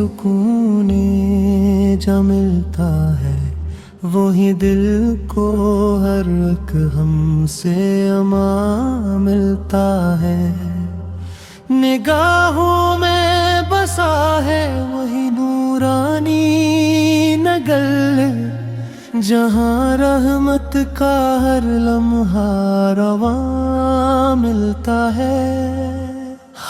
سکون جا ملتا ہے، وہی دل کو ہر ایک ہم سے اما ملتا ہے۔ نگاہوں میں بسا ہے وہی نورانی نگل، جہاں رحمت کا ہر لمحہ رواں ملتا ہے۔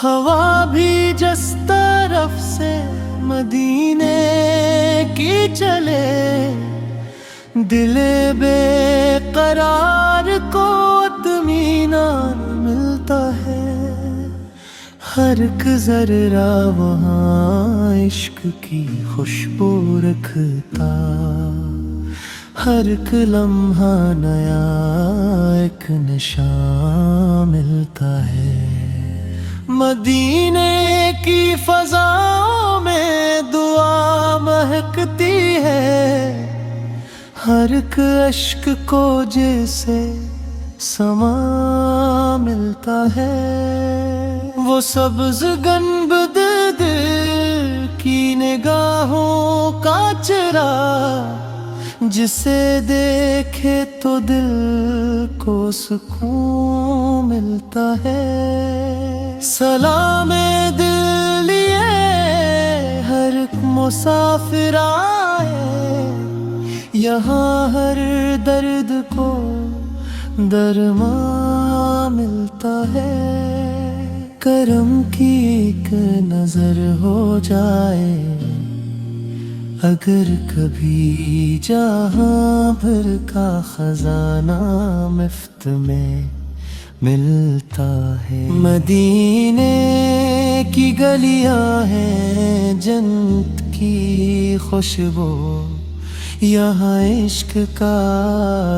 ہوا بھی جس طرف سے مدینے کی چلے، دل بے قرار کو اطمینان ملتا ہے۔ ہر ایک ذرہ وہاں عشق کی خوشبو رکھتا، ہر ایک لمحہ نیا ایک نشان ملتا ہے۔ مدینے کی فضاؤں میں دعا مہکتی ہے، ہر ایک اشک کو جیسے سما ملتا ہے۔ وہ سبز گنبد دل کی نگاہوں کا چراغ، جسے دیکھے تو دل کو سکون ملتا ہے۔ سلام دل لیے ہر ایک مسافر آئے، یہاں ہر درد کو درمان ملتا ہے۔ کرم کی ایک نظر ہو جائے، اگر کبھی جہاں بھر کا خزانہ مفت میں ملتا ہے۔ مدینے کی گلیاں ہیں جنت کی خوشبو، یہاں عشق کا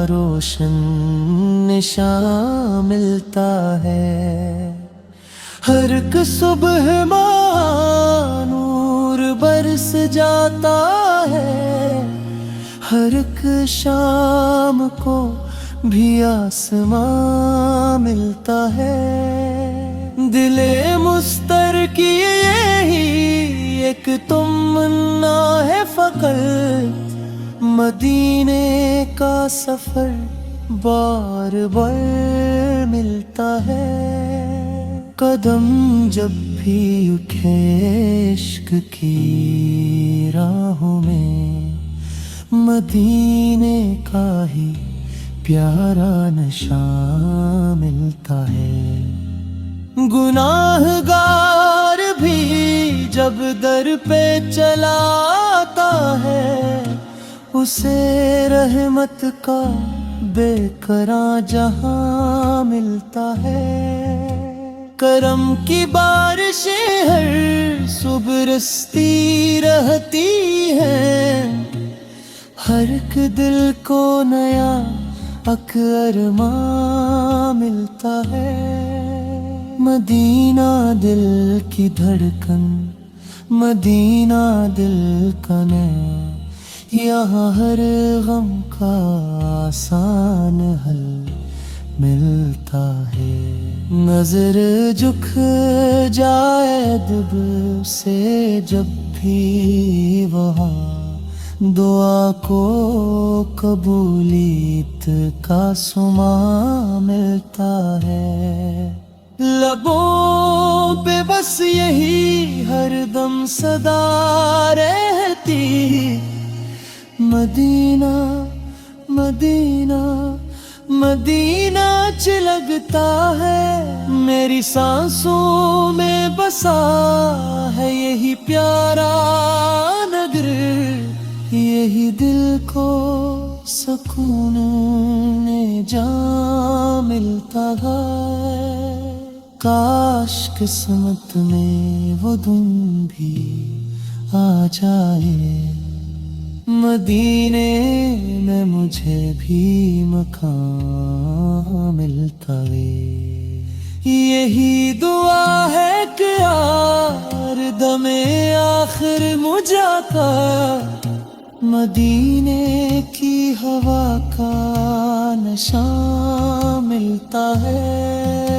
روشن نشان ملتا ہے۔ ہر ایک صبح ماں نور برس جاتا ہے، ہر ایک شام کو بھی آسمان ملتا ہے۔ دل مستر کی یہی ایک تمنا ہے فقط، مدینے کا سفر بار بار ملتا ہے۔ قدم جب بھی اٹھے عشق کی راہوں میں، مدینے کا ہی پیارا نشان ملتا ہے۔ گناہ گار بھی جب در پہ چلا آتا ہے، اسے رحمت کا بے قرار جہاں ملتا ہے۔ کرم کی بارشیں ہر صبح برستی رہتی ہیں، ہر ایک دل کو نیا ارمان ملتا ہے۔ مدینہ دل کی دھڑکن، مدینہ دل کا نیا، یہاں ہر غم کا آسان حل ملتا ہے۔ نظر جھک جائے دب سے جب بھی وہاں، دعا کو قبولیت کا سما ملتا ہے۔ لبوں پہ بس یہی ہر دم صدا رہتی، مدینہ مدینہ مدینہ لگتا ہے۔ میری سانسوں میں بسا ہے یہی پیارا نگر، یہی دل کو سکون جا ملتا ہے۔ کاش قسمت میں وہ دن بھی آ جائے، مدینے میں مجھے بھی مکان ملتا ہے۔ یہی دعا ہے کہ یار دم آخر مجھے کا مدینے کی ہوا کا نشان ملتا ہے۔